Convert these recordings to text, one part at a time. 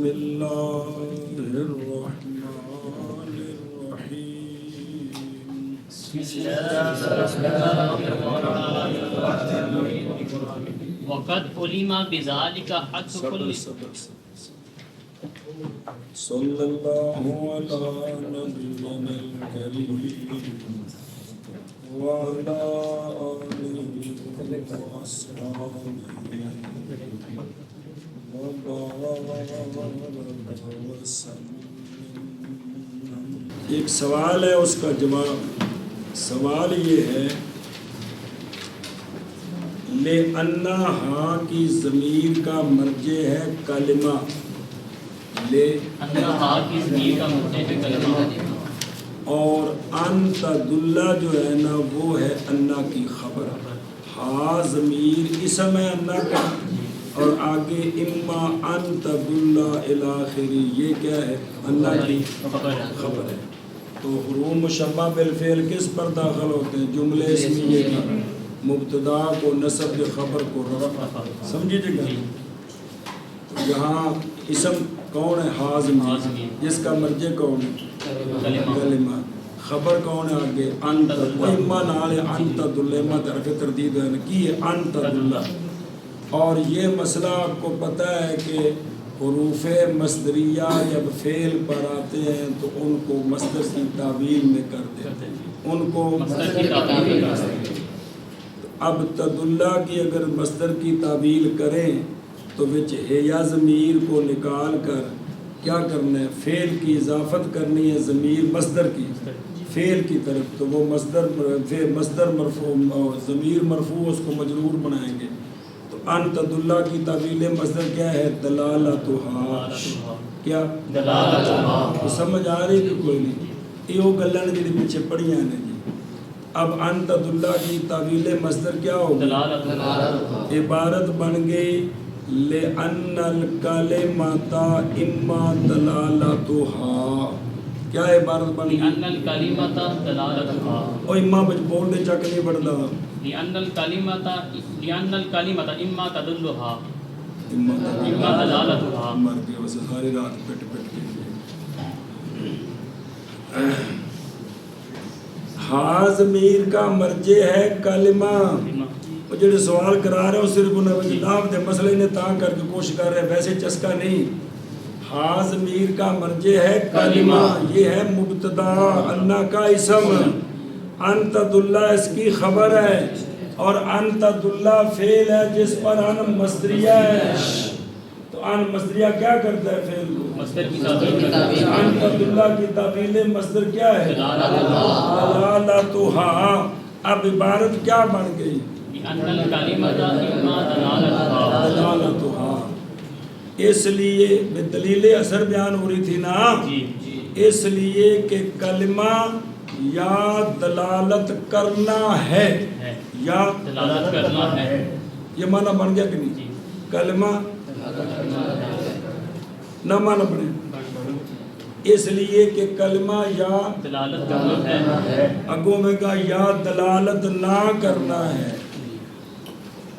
الله الرحمن الرحيم وقد علم بذلك حد كل صلى الله على نبينا الكريم وعلى آله وأصحابه ایک سوال ہے، اس کا جواب. سوال یہ ہے لِأَنَّهَا کی ضمیر کا مرجع ہے کلمہ. انہا کی ضمیر کا مرجع ہے کلمہ، اور ان تدلہ جو ہے نا وہ ہے انا کی خبر. ہا ضمیر اسم ہے انا کا، اور آگے اما ان تدلہ الاخری یہ کیا ہے؟ انا کی خبر ہے. تو حروف مشبہ بالفعل کس پر داخل ہوتے ہیں؟ جملے اسمیہ کی مبتدا کو نصب کے خبر کو رفع. سمجھیے گا یہاں اسم کون ہے؟ ہا ضمیر، جس کا مرجع کون ہے؟ کلمہ. خبر کون ہے آگے؟ انت. اما نال انت دلما طرف تردید ہے کی ہے انت دلہ. اور یہ مسئلہ آپ کو پتہ ہے کہ حروف مصدریہ جب فعل پر آتے ہیں تو ان کو مصدر کی تعویل میں کر دیتے ہیں، ان کو مصدر کی تعویل کرتے ہیں. اب تدلہ کی اگر مصدر کی تعویل کریں تو وچ یا ضمیر کو نکال کر کیا کرنا ہے؟ فعل کی اضافت کرنی ہے ضمیر مصدر کی فعل کی طرف. تو وہ مصدر مرفوع ضمیر مرفوع اس کو مجرور بنائیں گے. تو ان تدلہ کی تعویل مصدر کیا ہے؟ دلالتھا. کیا دلالتھا؟ تو سمجھ آ رہی کہ کوئی نہیں؟ یہ گلاں جڑی پیچھے پڑھیاں نے جی. اب ان تدلہ کی تعویل مصدر کیا ہوگی؟ دلالتھا. عبارت بن گئی لِأَنَّ الْكَلِمَةَ إِمَّا دَلَالَتُهَا. کیا عبارت بن گئی؟ لِأَنَّ الْكَلِمَةَ دلالتھا. او اما بچ بول دے چک نہیں پڑھتا. لِأَنَّ الْكَلِمَةَ إِمَّا تَدُلُّهَا اما إِمَّا دلالتھا. مر گئے ویسے ساری رات پٹ کے. ہا ضمیر کا مرجع ہے کلمہ. وہ جڑے سوال کرا رہے ہو صرف انہیں وجلاف دے مسئلے نے تاں کر کے کوشش کر رہے ہیں، ویسے چسکا نہیں. ہا ضمیر کا مرجع ہے کلمہ، یہ ہے مبتدا انا کا اسم. ان تدلہ اس کی خبر ہے، اور ان تدلہ فعل ہے جس پر ان مصدریہ ہے. تو ان مصدریہ کیا کرتا ہے فعل کو؟ مصدر کی تعویل. ان تدلہ کی تعویل مصدر کیا ہے؟ دلالتھا. اب عبارت کیا بن گئی؟ لِأَنَّ الْكَلِمَةَ إِمَّا دلالتھا. اس لیے دلیل اثر بیان ہو رہی تھی نا، اس لیے کہ کلمہ یا دلالت کرنا ہے یا دلالت کرنا ہے. یہ معنی بن گیا کہ نہیں؟ کلمہ نہ معنی بنے، اس لیے کہ کلمہ یا دلالت کرنا ہے. اگوں میں کہا یا دلالت نہ کرنا ہے.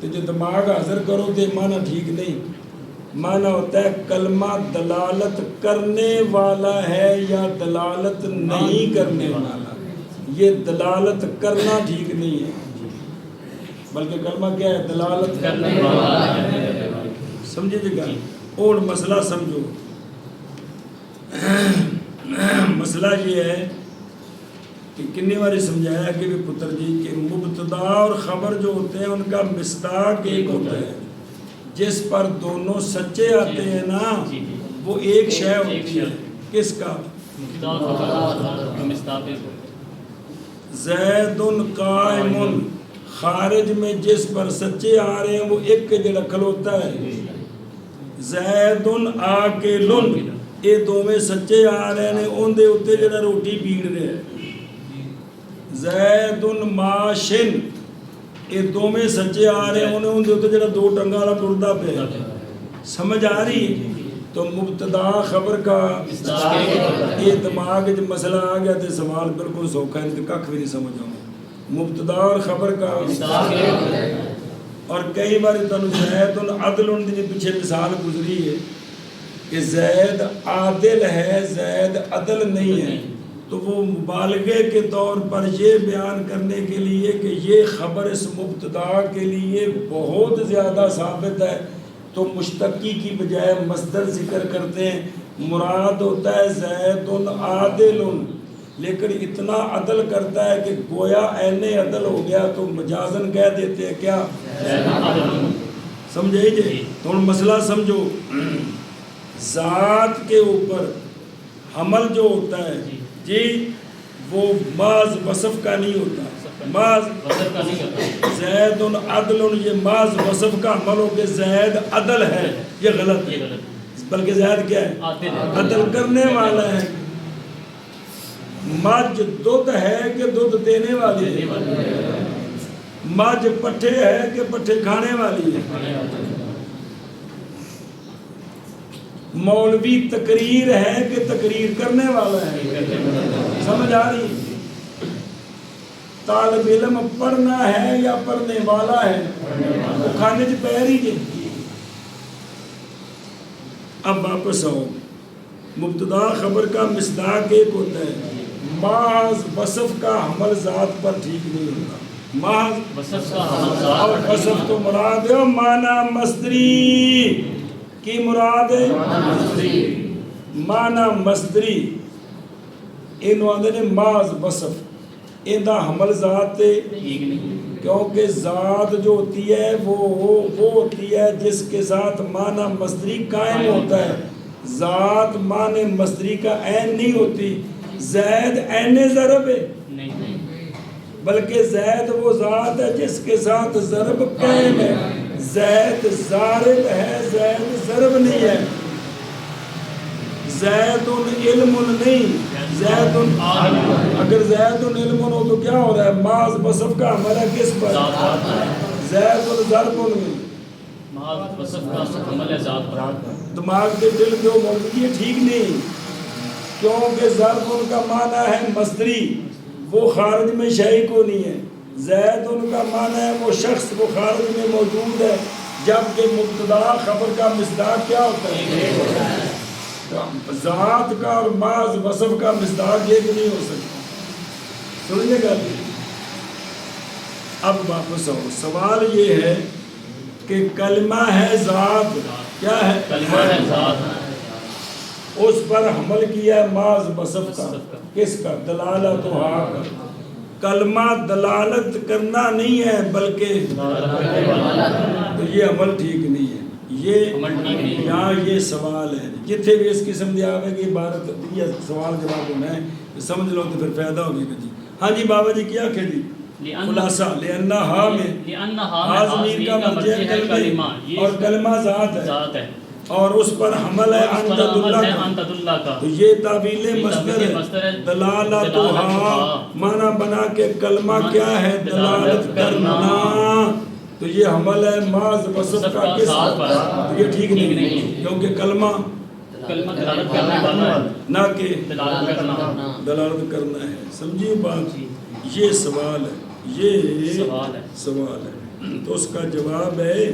تو جو دماغ حاضر کرو تو معنی ٹھیک نہیں. معنی ہوتا ہے کلمہ دلالت کرنے والا ہے یا دلالت نہیں کرنے والا. یہ دلالت کرنا ٹھیک نہیں ہے، بلکہ کلمہ کیا ہے؟ دلالت کرنے والا ہے. سمجھے جی گا. اور مسئلہ سمجھو. مسئلہ یہ ہے کہ کتنی باری سمجھایا کہ بھی پتر جی کہ مبتدا اور خبر جو ہوتے ہیں ان کا مصداق ایک ہوتا ہے، جس پر دونوں سچے آتے ہیں نا وہ ایک شے ہوتی ہے. کس کا؟ زید قائم. خارج میں جس پر سچے آ رہے ہیں وہ ایک کے جڑا کھلوتا ہے. زید آکل، یہ دو میں سچے آ رہے ہیں ان دے اتے جڑا روٹی پیڑ رہے ہیں. زید ماشن، یہ دو میں سچے آ رہے ہیں ان دے اتے جڑا دو ٹنگا والا ٹردا پہ. سمجھ آ رہی ہے؟ تو مبتدا خبر کا یہ دماغ جو مسئلہ آ گیا تو سوال بالکل سوکھا ہے، کھ بھی نہیں سمجھ آؤں. مبتدا اور خبر کا اور کئی بار تمہیں زید عدل ان کی پیچھے مثال گزری ہے کہ زید عادل ہے، زید عدل نہیں ہے، تو وہ مبالغے کے طور پر یہ بیان کرنے کے لیے کہ یہ خبر اس مبتدا کے لیے بہت زیادہ ثابت ہے، تو مشتقی کی بجائے مصدر ذکر کرتے ہیں، مراد ہوتا ہے زید عادل، لیکن اتنا عدل کرتا ہے کہ گویا عین عدل ہو گیا، تو مجازن کہہ دیتے ہیں کیا، سمجھے جی؟ تو مسئلہ سمجھو، ذات کے اوپر حمل جو ہوتا ہے جی وہ محض وصف کا نہیں ہوتا، محض زید عدل، یہ محض وصف کا عمل ہو کہ زید عدل ہے، یہ غلط ہے، بلکہ زید کیا ہے، عدل کرنے والا ہے۔ مجھ دودھ ہے کہ دودھ دینے والی ہے، مجھ پٹھے ہے کہ پٹھے کھانے والی ہے، مولوی تقریر ہے کہ تقریر کرنے والا ہے، سمجھ آ رہی؟ طالب علم پڑھنا ہے یا پڑھنے والا ہے، وہ کھانے سے پیر ہی جی۔ اب واپس آؤ، مبتدا خبر کا مصداق ایک ہوتا ہے، محض وصف کا حمل ذات پر ٹھیک نہیں ہوتا، محض وصف کا حمل ذات اور وصف تو مراد ہے معنی مصدری کی، مراد ہے معنی مصدری، انہوں آدھے نے محض وصف، اندہ حمل ذات ٹھیک نہیں، کیونکہ ذات جو ہوتی ہے وہ ہوتی ہے جس کے ساتھ معنی مصدری قائم ہوتا ہے، ذات معنی مصدری کا عین نہیں ہوتی، زید عین ضرب ہے بلکہ زید وہ ذات ہے جس کے ساتھ ضرب قائم ہے، زید ضارب ہے، زید ضرب نہیں ہے، زید علم نہیں، زید اگر زید علم ہو تو کیا ہو رہا ہے، محض وصف کا حمل ہے کس پر، زید ضرب میں، محض وصف کا حمل ہے ذات پر، دماغ کے دل میں وہ موجود ہے ٹھیک نہیں، کیونکہ ضرب ان کا معنی ہے مصدری، وہ خارج میں شیء کو نہیں ہے، زید ان کا معنی ہے وہ شخص وہ خارج میں موجود ہے، جبکہ مبتدا خبر کا مصداق کیا ہوتا ہے، ذات کا اور محض وصف کا مصداق ایک نہیں ہو سکتا، سنیے گا۔ اب واپس آؤ، سوال یہ ہے کہ کلمہ ہے ذات، کیا ہے، کلمہ ہے ذات، اس پر حمل کیا ہے محض وصف کا، کس کا، دلالت و ہا کا، کلمہ دلالت کرنا نہیں ہے بلکہ تو یہ عمل ٹھیک نہیں ہے، یہ یہاں یہ سوال ہے، جتنے بھی اس قسم دی آوے گی عبارت یہ سوال جواب ہونا ہے، سمجھ لو تو پھر فائدہ ہوگی جی۔ ہاں جی بابا جی کیا کہ جی خلاصہ، لأنہ ہا میں ہا ضمیر کا مرجع کلمہ اور کلمہ ذات ہے اور اس پر حمل ہے انت اللہ کا، تو یہ تعویل مصدر ہے، دلالتھا معنی بنا کے کلمہ کیا ہے، دلالت کرنا، تو یہ حمل ہے محض وصف کا کس پر، تو یہ ٹھیک نہیں ہے کیونکہ کلمہ دلالت کرنے والا ہے، نہ کہ دلالت کرنا ہے، سمجھیے بات، یہ سوال ہے، یہ سوال ہے، تو اس کا جواب ہے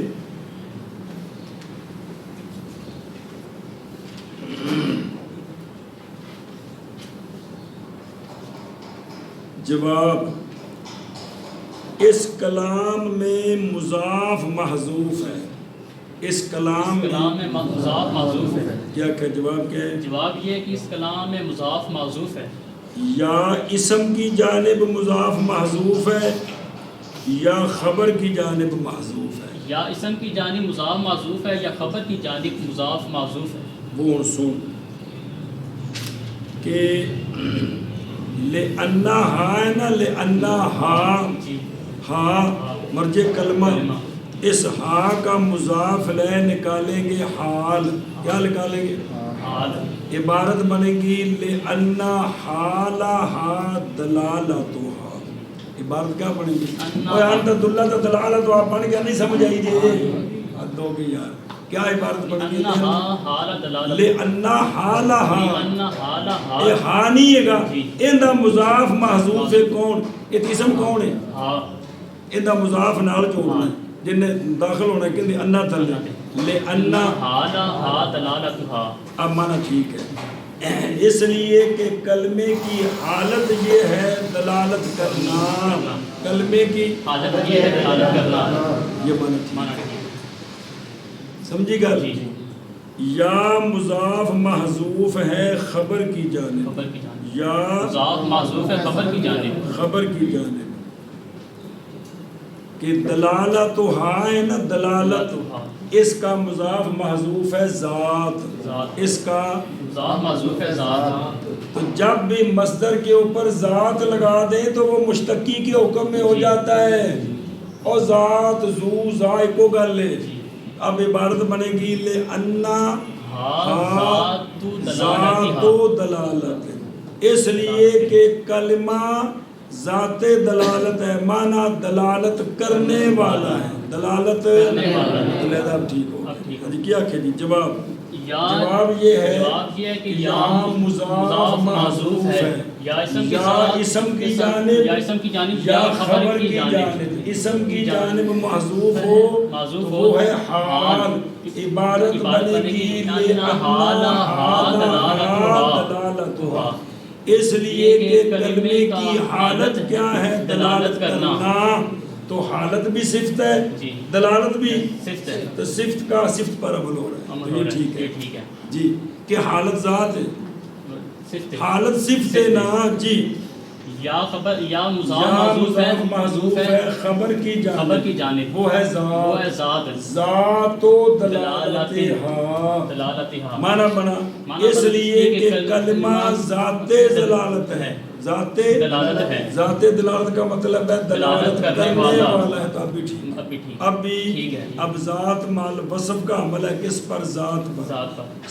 جواب اس کلام میں مضاف محذوف ہے، اس کلام میں مضاف محذوف ہے، کیا کہ جواب کیا ہے، جواب یہ کہ اس کلام میں مضاف محذوف ہے، یا اسم کی جانب مضاف محذوف ہے یا خبر کی جانب محذوف ہے، یا اسم کی جانب مضاف محذوف ہے یا خبر کی جانب مضاف محذوف ہے، وہ سن کہ لأنہ ہا ہے نا، لأنہ ہا مرجع کلمہ، اس ہا کا مضاف لے نکالیں گے حال، کیا نکالیں گے، عبارت بنے گی لأنہ حالہا دلالتھا، عبارت کیا بنے گی، انت اللہ دلالتھا، آپ پڑھ کے نہیں سمجھ آئی جی، حد ہوگی یار، کیا عبارت بنے گی، لأنہ حالہا، یہ ہا نہیں ہے گا، اندہ مضاف محذوف ہے کون، یہ اسم کون ہے، اندہ مضاف نال جوڑنا ہے، جنہیں داخل ہونا ہے کہ انہ تھلے، لأن حالا ہا دلالتھا، اب مانا ٹھیک ہے، اس لیے کہ کلمے کی حالت یہ ہے دلالت کرنا، کلمے کی حالت یہ ہے دلالت کرنا، یہ مانا ٹھیک مانا ہے، ٹھیک سمجھی گا؟ جی یا مضاف محذوف ہے خبر کی جانب، خبر کی جانب، یا مضاف معذوف ہے خبر کی جانب، خبر کی جانب، کہ دلالت ہے نا، دلالت اس کا مضاف محذوف ہے ذات، اس کا مضاف معذوف ہے ذات، تو جب بھی مصدر کے اوپر ذات لگا دیں تو وہ مشتقی کے حکم میں ہو جاتا ہے، اور ذات ذو ذائقو کر لے، اب عبارت بنے گی لے انا ذات و دلالت، اس لیے کہ کلمہ ذات دلالت ہے، معنی دلالت کرنے والا ہے، دلالت علیحدہ ٹھیک ہو کیا کہہ دی جواب، جواب یہ ہے کہ یا مضاف محذوف ہے، یا اسم کی جانب یا خبر کی جانب، اسم کی جانب محذوف ہو تو وہ ہے حال، عبارت بنے گی دلالتھا، اس لیے کہ کلمے کی حالت کیا ہے دلالت کرنا، تو حالت بھی صفت ہے دلالت بھی صفت ہے، تو صفت کا صفت پر عمل ہو رہا ہے، تو یہ ٹھیک ہے جی، کہ حالت ذات ہے، حالت صفت ہے نا جی، یا خبر یا مضاف محذوف ہے خبر کی جانب، وہ ہے ذات، ذات و دلالتھا، مانا بنا اس لیے کہ کلمہ ذات دلالت ہے، ذات دلالت کا مطلب ہے دلالت کرنے والا ہے، تو اب بھی ٹھیک، اب ذات مال وصف کا عمل ہے کس پر؟ ذات پر،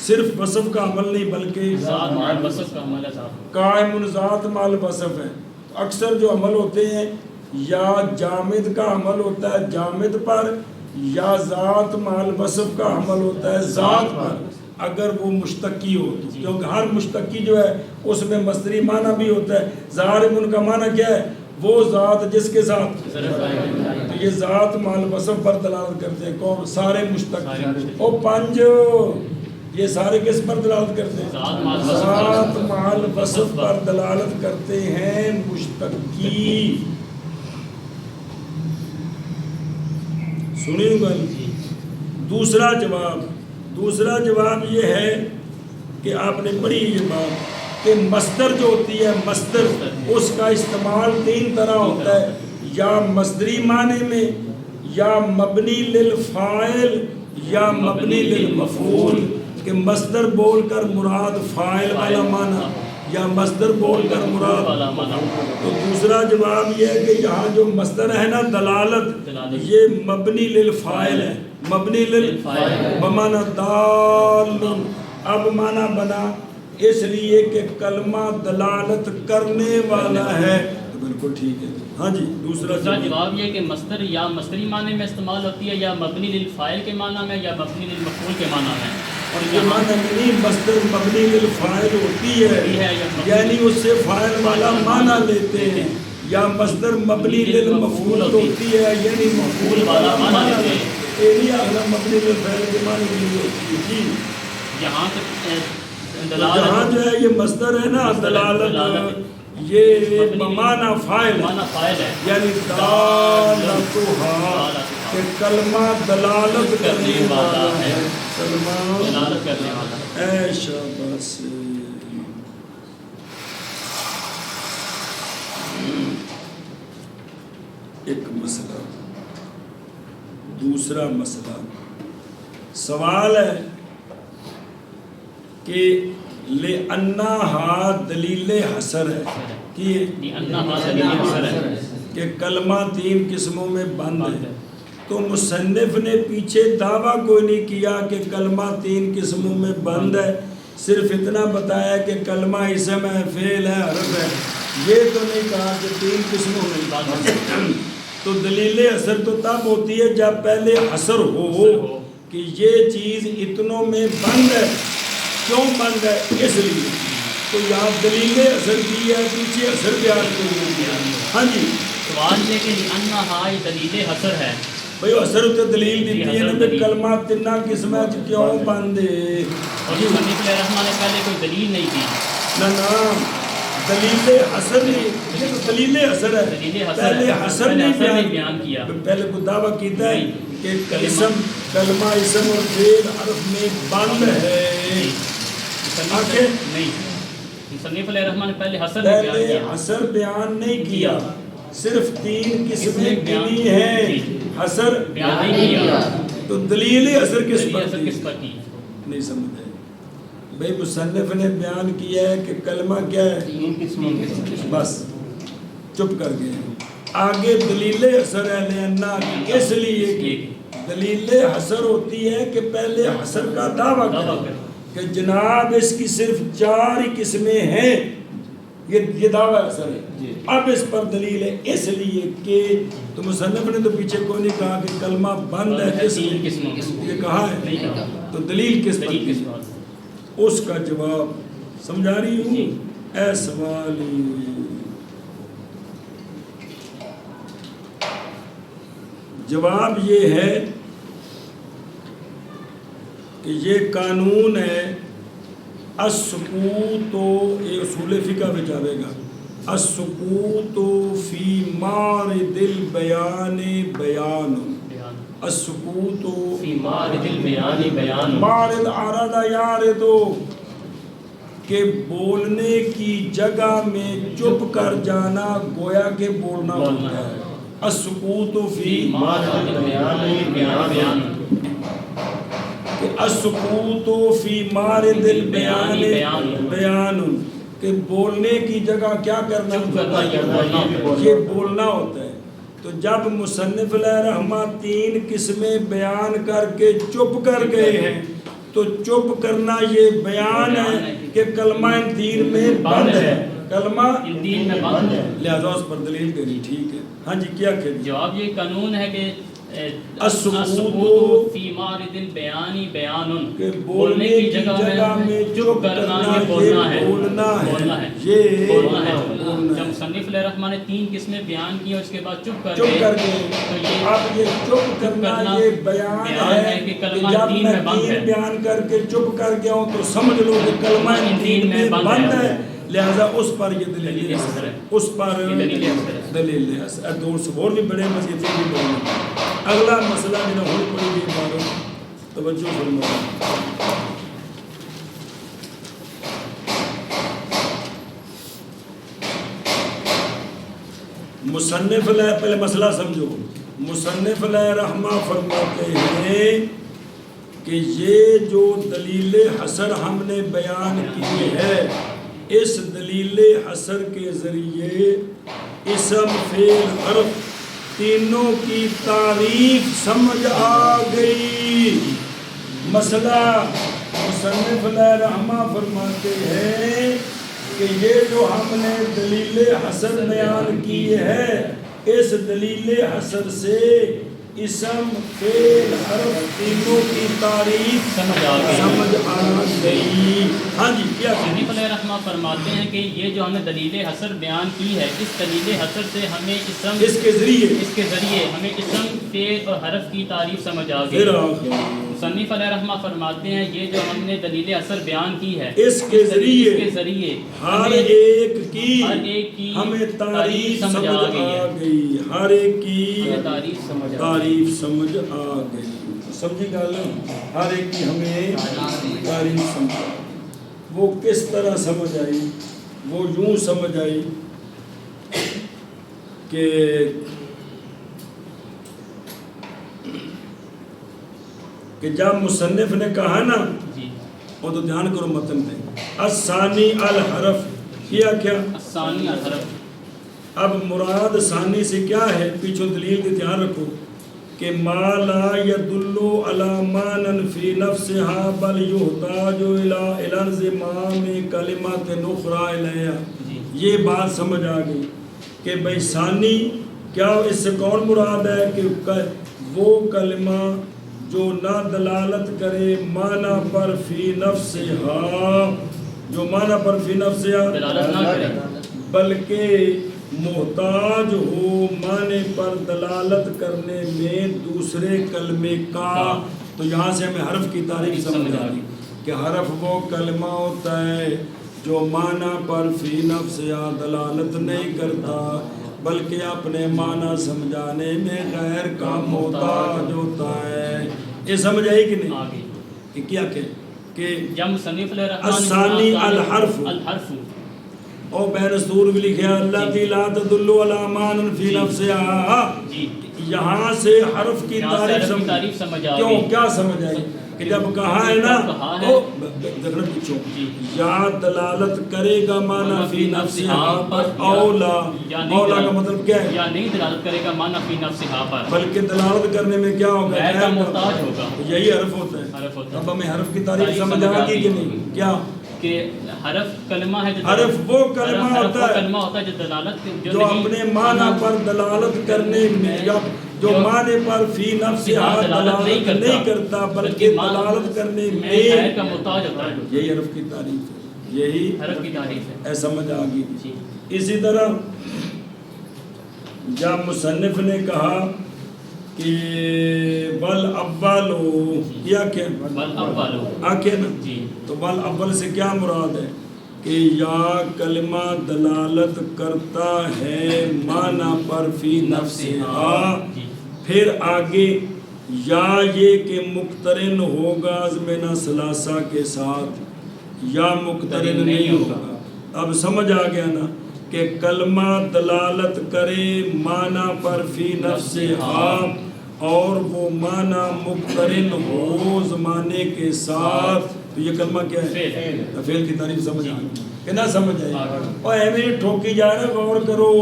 صرف وصف کا عمل نہیں بلکہ ذات مال وصف کا عمل ہے، ذات قائم ذات مال وصف ہے، اکثر جو عمل ہوتے ہیں یا جامد کا عمل ہوتا ہے جامد پر، یا ذات مال وصف کا عمل ہوتا ہے ذات پر، اگر وہ مشتقی ہو تو، کیونکہ ہر مشتقی جو ہے اس میں مصدری معنی بھی ہوتا ہے، ضارب ان کا معنی کیا ہے؟ وہ ذات جس کے ساتھ، تو یہ ذات مال وصف پر دلالت کرتے ہیں، کون؟ سارے مشتقی، او پنج یہ سارے کس پر دلالت کرتے ہیں؟ ذات مال وصف پر دلالت کرتے ہیں مشتقی، سنیں گا؟ دوسرا جواب یہ ہے کہ آپ نے پڑھی یہ بات کہ مصدر جو ہوتی ہے، مصدر اس کا استعمال تین طرح ہوتا ہے، یا مصدری معنی میں، یا مبنی للفاعل، یا مبنی للمفعول، کہ مصدر بول کر مراد فاعل والا معنی، یا مصدر بول کر مراد، تو دوسرا جواب یہ ہے کہ یہاں جو مصدر ہے نا دلالت، یہ مبنی للفاعل ہے، مبنی للفاعل بمعنی دال، اب معنی بنا اس لیے کہ کلمہ دلالت کرنے والا ہے، تو بالکل ٹھیک ہے ہاں جی۔ دوسرا جواب یہ کہ مصدر یا مصدری معنی میں استعمال ہوتی ہے، یا مبنی للفاعل کے معنی میں، یا مبنی للمفعول کے معنی میں، اور یہ معنی نہیں مصدر مبنی للفاعل ہوتی ہے یعنی اس سے فاعل والا معنی لیتے ہیں، یا مصدر مبنی للمفعول ہوتی ہے یعنی مفعول والا معنی لیتے ہیں، یہ نہیں اگلا مبنی للفاعل کے معنی نہیں ہوتی ہے جی۔ یہاں جو ہے یہ مصدر ہے نا دلالت، یہ بمعنی فاعل ہے، یعنی دالتھا کہ کلمہ دلالت کرنے والا ہے، کلمہ دلالت کرنے والا، اے شاباش۔ ایک مسئلہ، دوسرا مسئلہ، سوال ہے کہ لِأَنَّهَا دلیل حصر ہے کہ کلمہ تین قسموں میں بند ہے، تو مصنف نے پیچھے دعویٰ کوئی نہیں کیا کہ کلمہ تین قسموں میں بند ہے، صرف اتنا بتایا کہ کلمہ اسم ہے، فعل ہے، حرف ہے، یہ تو نہیں کہا کہ تین قسموں میں بند ہے۔ تو دلیل حصر تو تب ہوتی ہے جب پہلے حصر ہو کہ یہ چیز اتنوں میں بند ہے، کیوں بند ہے اس لیے، تو یہاں دلیل حصر کی ہے، پیچھے حصر بیان کیوں نہیں کیا؟ ہاں جی، سوال یہ کہ لِأَنَّهَا یہ دلیل حصر ہے، بھئی اثر اتنے دلیل دیتی ہے نا کلمہ تنہ قسمہ کیوں باندھے اور مصنف علیہ الرحمہ نے پہلے کوئی دلیل نہیں کی نا دلیل حسر نہیں، یہ تو دلیل حسر ہے، پہلے حسر نہیں بیان کیا، پہلے کو دعویٰ کیتا ہے کہ کلمہ اسم اور فعل حرف میں بند ہے، نہیں مصنف علیہ الرحمہ نے پہلے حسر بیان نہیں کیا، صرف 3 قسمیں گنی ہیں، حسر بیان نہیں کیا، تو دلیل حسر کس پر کی نہیں سمجھے بھئی مصنف نے بیان کیا ہے کہ کلمہ کیا ہے 3 قسم، بس چپ کر گئے، آگے دلیل حسر ہے لئنہ اس لیے کہ دلیل حسر ہوتی ہے کہ پہلے حسر کا دعویٰ کریں کہ جناب اس کی صرف 4 ہی قسمیں ہیں، یہ دعویٰ حسر ہے، اب اس پر دلیل ہے اس لیے کہ تو مصنف نے تو پیچھے کوئی نہیں کہا کہ کلمہ بند ہے کس میں، یہ کہا ہے تو دلیل کس پر، اس کا جواب سمجھا رہی ہوں اے سوالی، جواب یہ ہے کہ یہ قانون ہے السکوت، یہ اصول فقہ میں جاوے گا، السکوت فی مارد البیان بیان، السکوت فی مارد البیان بیان، مارد عرض یارد، کہ بولنے کی جگہ میں چپ کر جانا گویا کہ بولنا ہوتا ہے، السکوت فی مارد البیان بیان، کہ السکوت فی مارد البیان بیان، کہ بولنے کی جگہ کیا کرنا ہوتا ہے، یہ بولنا ہوتا ہے، تو جب مصنف علیہ الرحمہ 3 قسمیں بیان کر کے چپ کر گئے ہیں تو چپ کرنا یہ بیان ہے کہ کلمہ ان 3 میں بند ہے، کلمہ ان 3 میں بند ہے، لہذا اس پر دلیل دینی ٹھیک ہے، ہاں جی کیا کہ جواب یہ قانون ہے کہ السکوت فی مارد البیان بیان، کہ بولنے کی جگہ میں چپ کرنا یہ بولنا ہے، یہ بولنا ہے۔ جب مصنف علیہ الرحمہ نے 3 قسمیں بیان کی اور اس کے بعد چپ کر گئے تو اب یہ چپ کرنا یہ بیان ہے کہ جب میں 3 بیان کر کے چپ کر گیا ہوں تو سمجھ لو کہ کلمہ ان 3 میں بند ہے، لہذا اس پر یہ دلیل ہے، اس پر دلیل ہے، دور سے اور بھی بڑے مزید بھی بڑے۔ اگلا مسئلہ جنہوں ہوں پڑی بھی عبارت توجہ فرمائیں، مصنف علیہ، پہلے مسئلہ سمجھو، مصنف علیہ رحمہ فرماتے ہیں کہ یہ جو دلیل حسر ہم نے بیان کی ہے، اس دلیل حسر کے ذریعے اسم فعل حرف تینوں کی تعریف سمجھ آ گئی۔ مسئلہ مصنف علیہ رحمہ فرماتے ہیں کہ یہ جو ہم نے دلیل حسر بیان کی ہے، اس دلیل حسر سے اسم فعل حرف تینوں کی تعریف سمجھ آ گئی۔ ہاں جی کیا مصنف علیہ الرحمہ فرماتے ہیں کہ یہ جو ہم نے دلیل حسر بیان کی ہے، اس دلیل حسر سے ہمیں اسم، اس کے ذریعے ہمیں اسم فعل اور حرف کی تعریف سمجھ آ گئی۔ مصنف علیہ الرحمہ فرماتے ہیں یہ جو ہم نے دلیل حسر بیان کی ہے، اس کے ذریعے ہر ایک کی ہمیں تعریف سمجھ آ گئی، ہر ایک کی تعریف سمجھ آ گئی، سمجھی گل، ہر ایک کی ہمیں تعریف سمجھ آ گئی۔ وہ کس طرح سمجھ آئی؟ وہ یوں سمجھ آئی کہ جب مصنف نے کہا نا، وہ تو دھیان کرو متن پہ، الثانی الحرف، کیا الثانی الحرف، اب مراد ثانی سے کیا ہے؟ پیچھو دلیل کے دھیان رکھو کہ ما لا يدل على معنى في نفسها بل يحتاج الى انضمام کلمات اخرى الیہا، یہ بات سمجھ آ گئی کہ بھئی ثانی کیا، اس سے کون مراد ہے کہ وہ کلمہ جو نہ دلالت کرے معنی پر فی نفسها، جو معنی پر فی نفسها دلالت نہ کرے، بلکہ محتاج ہو معنی پر دلالت کرنے میں دوسرے کلمے کا، تو یہاں سے ہمیں حرف کی تعریف سمجھ آ گئی کہ حرف وہ کلمہ ہوتا ہے جو معنی پر فی نفس یا دلالت نہیں کرتا بلکہ اپنے معنی سمجھانے میں غیر کا محتاج ہوتا ہے. یہ سمجھ آئی کہ نہیں؟ کہ کیا کہ الثانی الحرف او بین سطور بھی لکھا اللہ تی لا تدل علی معنی فی نفسها. یہاں سے حرف کی تعریف سمجھ آئی. کیوں کیا سمجھ آئی کہ جب کہا ہے نا یا دلالت کرے گا معنی فی نفسها پر اولا، اولا کا مطلب کیا ہے؟ یا نہیں دلالت کرے گا معنی فی نفسها پر، بلکہ دلالت کرنے میں کیا ہوگا؟ غیر کا محتاج ہوگا. یہی حرف ہوتا ہے. اب ہمیں حرف کی تعریف سمجھ آ گئی کہ نہیں؟ کیا کہ حرف کلمہ ہے، حرف وہ کلمہ ہوتا ہے جو دلالت جو اپنے معنی پر دلالت کرنے میں یا جو معنی پر فی نفس دلالت نہیں کرتا بلکہ دلالت کرنے میں غیر کا محتاج ہوتا ہے. یہی حرف کی تعریف ہے، یہی حرف کی تعریف ہے. ایسا سمجھ آ گئی. اسی طرح جب مصنف نے کہا کہ بل اولو، کیا کہ بل اولو آکے نا، تو بل اول سے کیا مراد ہے کہ یا کلمہ دلالت کرتا ہے معنی پر فی نفسها، پھر آگے یا یہ کہ مقترن ہوگا ازمنہ ثلاثہ کے ساتھ یا مقترن نہیں ہوگا. اب سمجھ آ گیا نا کہ کلمہ دلالت کرے معنی پر فی نفسها اور وہ معنی مقترن ہو زمانے کے ساتھ، تو یہ کلمہ کیا ہے؟ فعل کی تعریف سمجھ آ گئی کہ نہ سمجھ آئی؟ اور ایویں ٹھوکی جا رہا، غور کرو.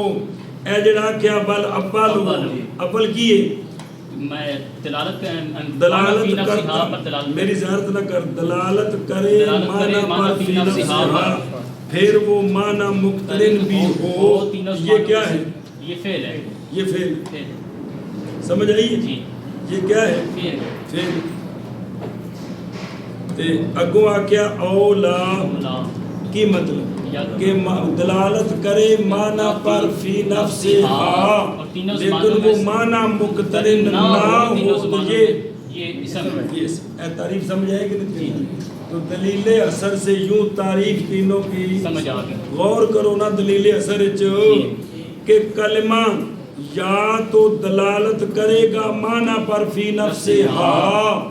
اے جڑا کیا بل اول کیے میں دلالت کرتا، میری زیارت نہ کر، دلالت کرے معنی پر فی نفسها پھر وہ معنی مقترن بھی ہو. یہ کیا ہے؟ یہ فعل ہے. یہ فعل سمجھ آئیے؟ یہ کیا ہے؟ فعل. اگوں آکیا اولا کی مطلب کہ دلالت کرے معنی پر فی نفسها لیکن وہ معنی مقترن نہ ہو. تو یہ تعریف سمجھ آئے گی نہیں؟ تو دلیل اثر سے یوں تعریف تینوں کی سمجھ آ گئی. غور کرو نا دلیل اثر کہ کلمہ یا تو دلالت کرے گا معنی پر فی نفسها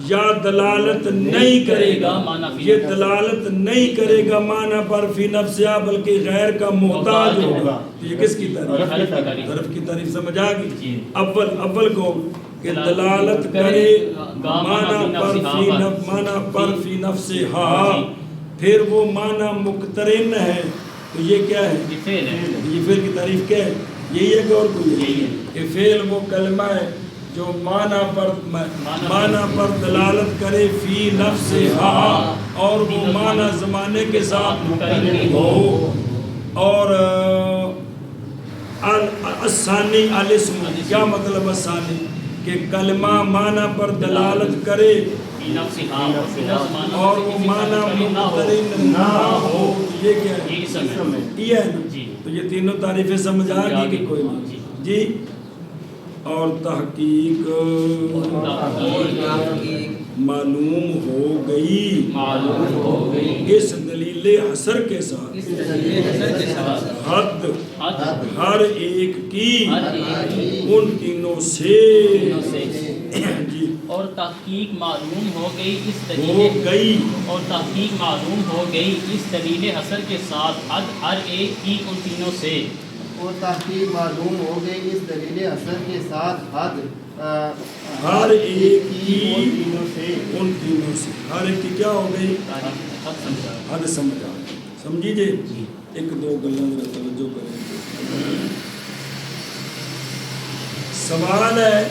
یا دلالت نہیں کرے گا. یہ دلالت نہیں کرے گا معنی پر فی نفسها بلکہ غیر کا محتاج ہوگا. یہ کس کی تعریف؟ حرف کی تعریف سمجھ آ گئی. اول کو کہ دلالت کرے معنی پر فی نفسها پھر وہ معنی مقترن ہے. تو یہ کیا ہے؟ یہ فعل کی تعریف کیا ہے؟ یہی ہے کہ اور کوئی ہے؟ کہ فعل وہ کلمہ ہے جو معنی پر دلالت کرے فی نفسها اور وہ معنی زمانے کے ساتھ مقترن ہو. اور الثانی الاسم، کیا مطلب الثانی؟ کہ کلمہ معنی پر دلالت کرے اور وہ معنی مقترن نہ ہو. یہ کیا ہے؟ یہ ہے نا. تو یہ تینوں تعریفیں سمجھ آ گئی کہ کوئی نہیں؟ جی. اور تحقیق معلوم ہو گئی اس دلیل حصر کے ساتھ حد ہر ایک کی ان تینوں سے. جی. اور تحقیق معلوم ہو گئی اس دلیل اور تحقیق معلوم ہو گئی اس دلیل حصر کے ساتھ حد ہر ایک کی ان تینوں سے. اور تحقیق معلوم ہو گئی اس دلیل اثر کے ساتھ حد ہر ایک کی ان تینوں سے. ہر ایک کی کیا ہو گئی؟ حد سمجھا. سمجھیے ایک دو گلاں ذرا توجہ کریں. سوال ہے،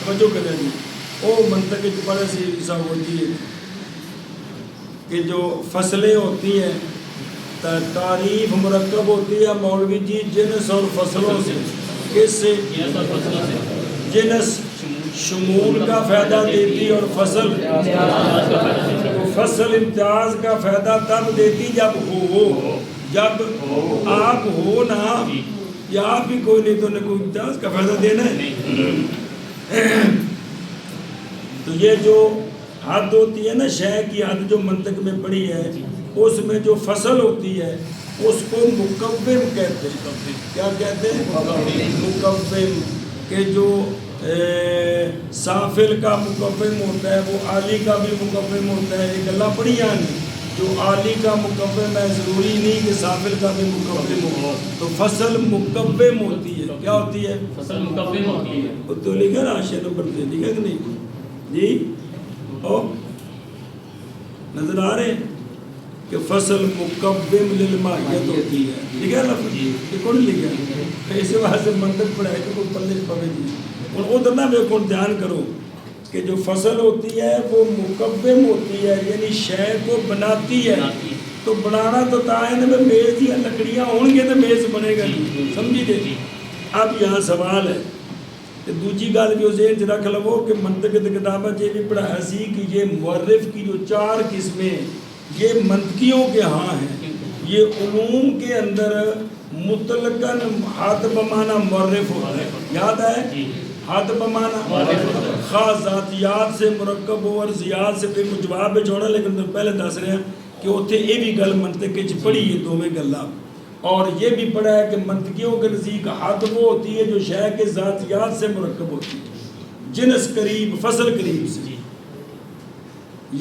توجہ کریں جی. او منطق کے پڑھے سے ایسا ہوتی ہے کہ جو فصلیں ہوتی ہیں تعریف مرکب ہوتی ہے مولوی جی جنس اور فصلوں سے. کس سے؟ جنس شمول کا فائدہ دیتی اور فصل فصل امتیاز کا فائدہ تب دیتی جب ہو، جب آپ ہو نا، یا آپ ہی کوئی نہیں تو نے کوئی امتیاز کا فائدہ دینا ہے۔ تو یہ جو حد ہوتی ہے نا، شے کی حد جو منطق میں پڑی ہے، اس میں جو فصل ہوتی ہے اس کو مکوّم کہتے ہیں۔ کیا کہتے ہیں؟ مکوّم، کہ جو سافل کا مکوّم ہوتا ہے وہ عالی کا بھی مکوّم ہوتا ہے۔ یہ گلا پڑھی نہیں، جو عالی کا مکوّم ہے ضروری نہیں کہ سافل کا بھی مکوّم ہو۔ تو فصل مکوّم ہوتی ہے۔ کیا ہوتی ہے؟ فصل مکوّم ہوتی ہے۔ وہ تو لکھا نا حاشیہ نمبر 3، لکھا کہ نہیں جی؟ او نظر آ رہے ہیں کہ فصل مکوّم للماہیت ہوتی ہے۔ لکھا نا یہ کون لکھا ہے؟ اسی واسطے منطق پڑھائے کہ کوئی پلے پڑے جی اور ادھر نہ بے کون دھیان کرو کہ جو فصل ہوتی ہے وہ مکوّم ہوتی ہے، یعنی شے کو بناتی ہے۔ تو بنانا تو تائیں میں میز یا لکڑیاں ہوں گے تو میز بنے گا، سمجھی دے۔ اب یہاں سوال ہے کہ دوسری گل بھی ذہن چ رکھ لو کہ منطق کی کتابیں یہ بھی پڑھایا سی کہ یہ مورف کی جو 4 قسمیں یہ منطقیوں کے ہاں ہیں۔ یہ علوم کے اندر مطلقاً حد بمانا مورف ہوتا ہے، یاد ہے؟ حد بمانا خاص ذاتیات سے مرکب ہو اور زیاد سے پھر کچھ جواب بھی چھوڑا، لیکن تو پہلے دس رہے ہیں کہ اتنے یہ بھی گل منطق کے پڑھی ہے دونوں گلاں، اور یہ بھی پڑھا ہے کہ منطقیوں کے نزدیک حد وہ ہوتی ہے جو شے کے ذاتیات سے مرکب ہوتی ہے، جنس قریب فصل قریب سے،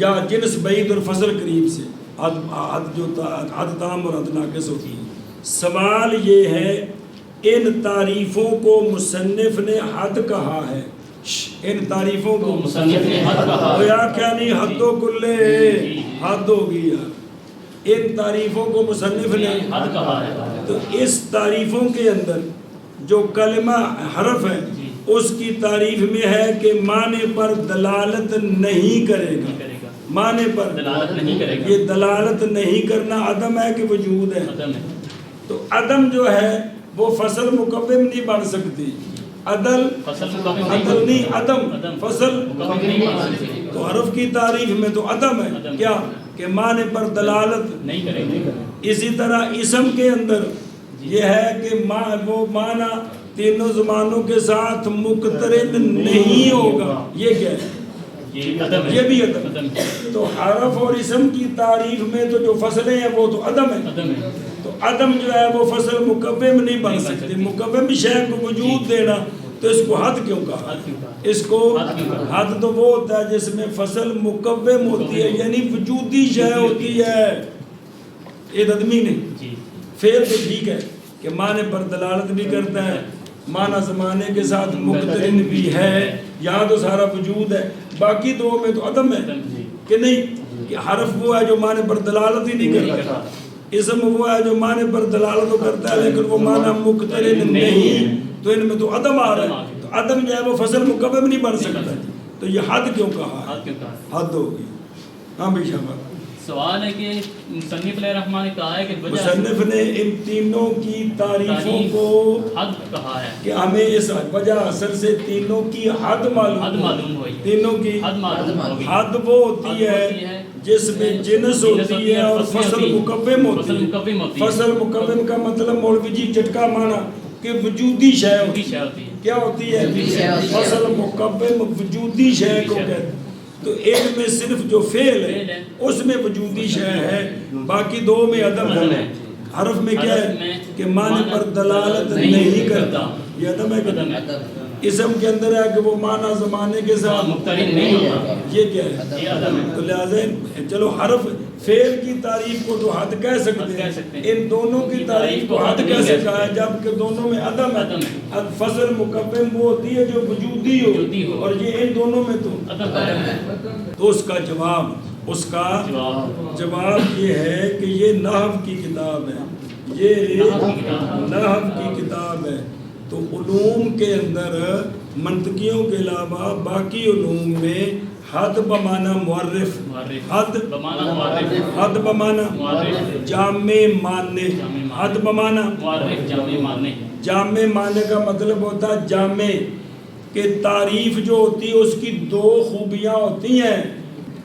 یا جنس بعید اور فصل قریب سے، حد جو حد تام اور حد ناقص ہوتی ہے۔ سوال یہ ہے ان تعریفوں کو مصنف نے حد کہا ہے، ان تعریفوں کو مصنف نے حد کہا ہے، یا کیا نہیں حد و کلے حد ہوگی یار، ان تعریفوں کو مصنف نے حد کہا ہے۔ تو اس تعریفوں کے اندر جو کلمہ حرف ہے اس کی تعریف میں ہے کہ معنی پر دلالت نہیں کرے گا، معنی پر دلالت نہیں کرے گا۔ یہ دلالت نہیں کرنا عدم ہے کہ وجود ہے؟ عدم ہے۔ تو عدم جو ہے وہ فصل مکوّم نہیں بن سکتی، عدل فصل مکوّم عدل نہیں، عدم فصل مکوّم نہیں بن سکتی۔ تو حرف کی تعریف میں تو عدم ہے، کیا کہ معنی پر دلالت نہیں کرے گا۔ اسی طرح اسم کے اندر یہ ہے کہ وہ معنی تینوں زمانوں کے ساتھ مقترن نہیں ہوگا، یہ کیا ہے؟ یہ بھی عدم۔ تو حرف اور اسم کی تعریف میں تو جو فصلیں ہیں وہ تو عدم ہے، تو عدم جو ہے وہ فصل مکوّم نہیں بن سکتے۔ مکوّم شے کو وجود دینا تو اس کو حد کیوں کہا؟ اس کو حد تو وہ ہوتا ہے جس میں فصل مکوّم ہوتی ہے، یعنی وجودی شے ہوتی ہے، یہ آدمی نہیں۔ فعل تو ٹھیک ہے کہ معنی پر دلالت بھی کرتا ہے، معنی زمانے کے ساتھ مقترن بھی ہے، یہاں تو سارا وجود ہے، باقی دو میں تو عدم ہے کہ نہیں، کہ حرف وہ ہے جو معنی پر دلالت ہی نہیں کرتا، اسم وہ ہے جو معنی پر دلالت کرتا ہے لیکن وہ معنی مقترن نہیں، تو ان میں تو عدم آ رہا ہے، تو عدم جو ہے وہ فصل مکوّم نہیں بن سکتا، تو یہ حد کیوں کہا؟ حد ہوگی۔ ہاں بھائی شاہ سوال ہے کہ مصنف علیہ الرحمٰن نے کہا ہے کہ مصنف نے ان تینوں کی تعریفوں کو حد کہا ہے کہ ہمیں اس وجہ اثر سے تینوں کی حد معلوم ہوئی، تینوں کی حد وہ ہوتی ہے جس میں جنس ہوتی ہے اور فصل مکوّم ہوتی ہے۔ فصل مکوّم کا مطلب مولوی جی چٹکا مانا کہ وجودی شے ہوتی ہے، کیا ہوتی ہے؟ فصل مکوّم وجودی شے کو کہتے ہیں۔ تو ایک میں صرف جو فعل ہے اس میں وجودی شے ہے، باقی دو میں عدم ہے۔ حرف میں کیا ہے کہ معنی پر دلالت نہیں کرتا، یہ عدم ہے کہ اسم کے اندر ہے کہ وہ معنی زمانے کے ساتھ مقترن نہیں ہوتا، یہ کیا ہے؟ تو لہذا چلو حرف فعل کی تعریف کو تو حد کہہ سکتے ہیں، ان دونوں کی تعریف کو حد کیسے کہا ہے جبکہ دونوں میں عدم ہے؟ فصل مکوّم وہ ہوتی ہے جو وجودی ہو، اور یہ ان دونوں میں تو عدم ہے۔ تو اس کا جواب یہ ہے کہ یہ نحو کی کتاب ہے، یہ نحو کی کتاب ہے۔ تو علوم کے اندر منطقیوں کے علاوہ باقی علوم میں حد بمانا معرف، حد بمانا جامع ماننے، حد بمانا جامع ماننے کا مطلب ہوتا ہے جامع کہ تعریف جو ہوتی ہے اس کی دو خوبیاں ہوتی ہیں،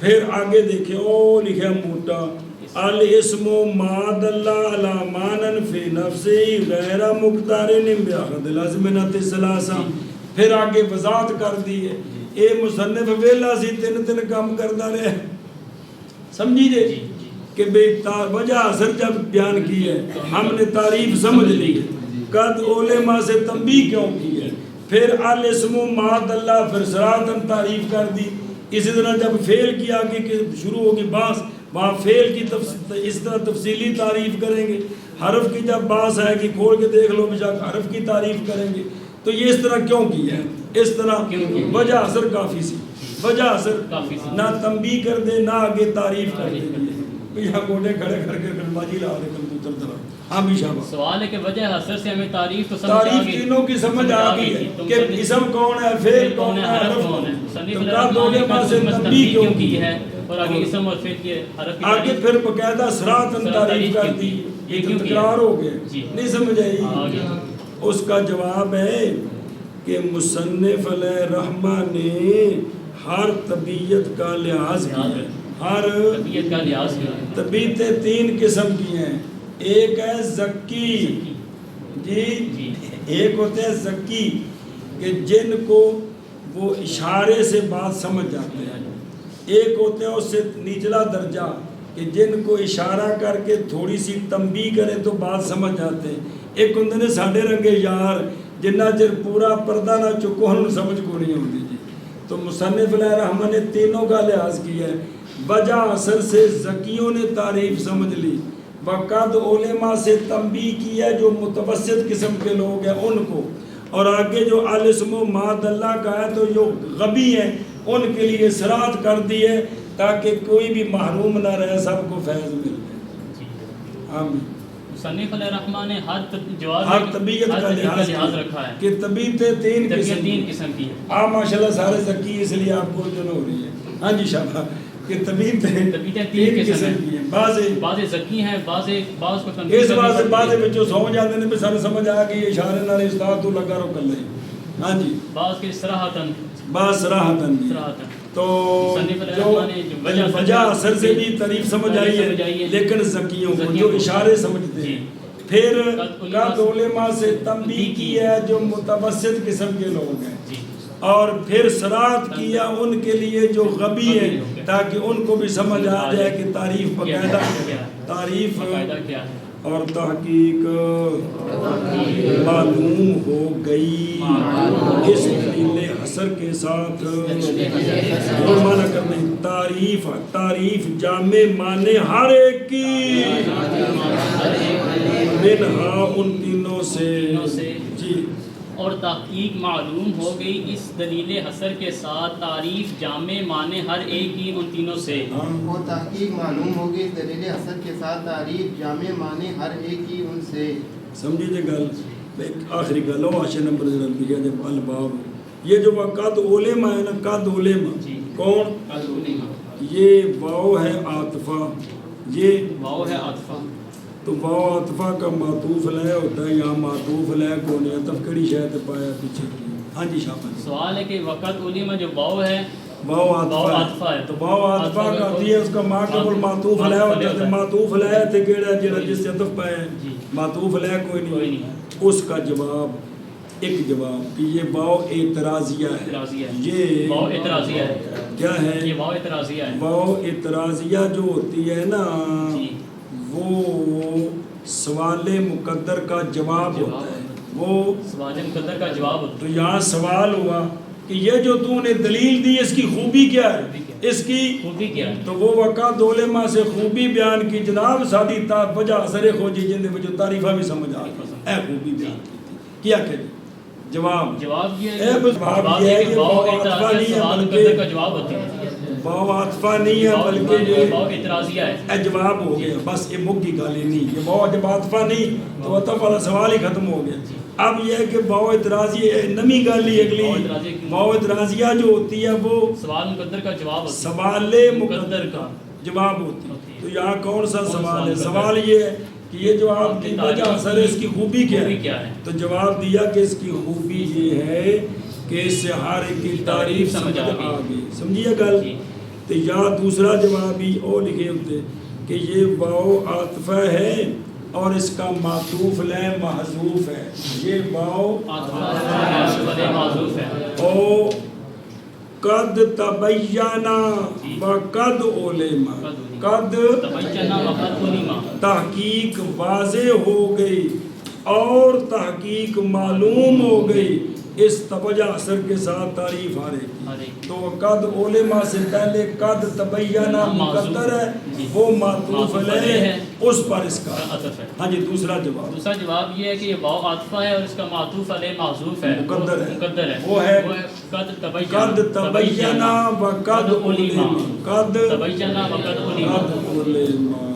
پھر آگے دیکھیں او لکھا موٹا الاسم ما دل علی مانن فی نفسی غیر مقترن بأحد الازمنۃ الثلاثہ. پھر آگے وضاحت کر دی ہے اے مصنف ویلا سی تین کام کرتا رہے. سمجھیے کہ بے وجہ اثر جب بیان کی ہے ہم نے تعریف سمجھ لی ہے. قد علماء سے تنبیہ کیوں کی ہے. پھر الاسم ما دل پھر صراحتاً تعریف کر دی. اسی طرح جب فعل کی آگے کہ شروع ہوگی باس وہاں فعل کی اس طرح تفصیلی تعریف کریں گے. حرف کی جب باس آئے گی کھول کے دیکھ لو بے حرف کی تعریف کریں گے. تو یہ اس طرح کیوں کی ہے. اس طرح وجہ اثر کافی سی. وجہ اثر نہ تنبیہ کر دے نہ آگے تعریف کر دے. یہاں گوٹے کھڑے کر کے بازی لا دے کمپیوٹر طرح. ہاں بھی شاباش. سوال ہے کہ وجہ اثر سے ہمیں تعریف تو سمجھ تعریف تینوں کی سمجھ آ گئی ہے کہ اسم کون ہے فعل کون ہے حرف کون ہے. تنبیہ کیوں کی ہے اور آگے اسم اور فعل کے حرف کی آگے پھر باقاعدہ صراحتاً تعریف کر دی. یہ تو تکرار ہو گیا نہیں سمجھ آئی. اس کا جواب ہے کہ مصنف علیہ رحمہ نے ہر طبیعت کا لحاظ کیا ہے. ہر طبیعت کا لحاظ کیا ہے. طبیعتیں تین قسم کی ہیں. ایک ہے زکی جی ایک ہوتے ہیں زکی کہ جن کو وہ اشارے سے بات سمجھ جاتے ہیں. ایک ہوتے ہیں اس سے نچلا درجہ کہ جن کو اشارہ کر کے تھوڑی سی تنبیہ کریں تو بات سمجھ جاتے ہیں. ایک ہوتے نے ساڈے رنگے یار جنہ چر پورا پردہ نہ چکو ہم سمجھ کو نہیں ہوتی جی. تو مصنف علیہ رحمہ نے تینوں کا لحاظ کیا ہے. وجہ اثر سے زکیوں نے تعریف سمجھ لی. وقد علماء سے تنبیہ کی ہے جو متوسط قسم کے لوگ ہیں ان کو. اور آگے جو الاسم ما دل کا ہے تو جو غبی ہیں ان کے لیے صراحت کر دی ہے تاکہ کوئی بھی محروم نہ رہے سب کو فیض مل جائے. آمین. مصنف علیہ الرحمٰن نے ہر طبیعت کا لحاظ رکھا ہے کہ طبیعتیں تین قسم کی ہے. آپ ماشاءاللہ سارے ذکی اس لیے آپ کو جو ہو رہی ہے. ہاں جی شاباش کہ طبیعتیں تین قسم کی ہیں. بعض ذکی ہیں بعض کو اس بات سے بعض بچوں سو جاتے ہیں سارے سمجھ آ گئی اشارے نال استاد تو لگا رو کر لیں. ہاں جی بعض کے صراحتاً تو جو وجہ اثر سے بھی تعریف سمجھ آئی ہے لیکن زکیوں کو جو اشارے سمجھتے ہیں. پھر قد علماء سے تنبیہ کی ہے جو متوسط قسم کے لوگ ہیں. اور پھر صراحت کیا ان کے لیے جو غبی ہیں تاکہ ان کو بھی سمجھ آ جائے کہ تعریف باقاعدہ تعریف اور تحقیق معلوم ہو گئی اس دلیل حصر کے ساتھ. معنی کرنے تعریف جامع معنی ہر ایک کی منہا ان تینوں سے جی. اور تحقیق معلوم ہو گئی اس دلیل حصر کے ساتھ تعریف جامع معنی ہر ایک کی ان تینوں سے. اور تحقیق معلوم ہو گئی اس دلیل حصر کے ساتھ تعریف جامع معنی ہر ایک کی ان سے. سمجھیے گل آخری گل ہو آشے نمبر لکھا جب الباب یہ جو قد علماء ہے نا قد علماء کون یہ واو ہے عاطفہ. یہ واو ہے عاطفہ تو واو عاطفہ کا معطوف لے ہوتا ہے. یہاں معطوف لے کو نہیں عطف کڑی شاید پایا پیچھے کی. ہاں جی شاباش. سوال ہے کہ وقت علماء جو واو ہے واو عاطفہ ہے تو واو عاطفہ کا دی ہے اس کا ما قبل معطوف لے ہوتا ہے. معطوف لے تے کیڑا جڑا جس سے عطف پایا ہے معطوف لے کوئی نہیں. اس کا جواب ایک جواب کہ یہ واو اعتراضیہ ہے. یہ واو اعتراضیہ ہے. کیا ہے یہ واو اعتراضیہ ہے. واو اعتراضیہ جو ہوتی ہے نا وہ سوال مقدر کا جواب ہوتا ہے. وہ سوال مقدر کا جواب ہوتا ہے. تو یہاں سوال ہوا کہ یہ جو تو نے دلیل دی اس کی خوبی کیا ہے. اس کی خوبی کیا ہے. تو وہ وقت علماء سے خوبی بیان کی جناب سادی وجہ اثر خوجی جن دے وچ تعریفہ بھی سمجھ آ اے خوبی بیان کی کیا کہ جواب یہ ہے کہ واو عاطفہ نہیں ہے مقدر کا جواب ہوتا ہے. واو عاطفہ نہیں ہے بلکہ یہ واو اعتراضیہ ہے. اے جواب ہو گیا بس. یہ مکی گل ہی نہیں. یہ واو جب عاطفہ نہیں تو عطف والا سوال ہی ختم ہو گیا. اب یہ ہے کہ واو اعتراضی نمی گل ہی اگلی واو اعتراضیہ جو ہوتی ہے وہ سوال مقدر کا جواب ہوتا ہے. سوال مقدر کا جواب ہوتی ہے. تو یہاں کون سا سوال ہے. سوال یہ ہے کہ یہ جو آپ کی وجہ اثر ہے اس کی خوبی کیا ہے. تو جواب دیا کہ اس کی خوبی یہ ہے کہ اس سے ہر ایک کی تعریف سمجھ آ گئی. سمجھیے گل. جی. تو یا دوسرا جواب بھی اور لکھے ہوتے کہ یہ واو عاطفہ ہے اور اس کا معطوف لے محذوف ہے. یہ واو معذوف ہے. او قد تبینا و قد علما. قد تحقیق واضح ہو گئی اور تحقیق معلوم ہو گئی. اس توجہ اثر کے ساتھ تعریف آ رہی. تو قد علما سے پہلے قد تبینا مقدر ہے, وہ معطوف علیہ ہے, اس پر اس کا عطف ہے. ہاں جی. دوسرا جواب یہ ہے کہ یہ واو عاطفہ ہے اور اس کا معطوف علیہ محذوف ہے, مقدر ہے. وہ ہے قد تبینا و قد علما. قد تبینا و قد علما.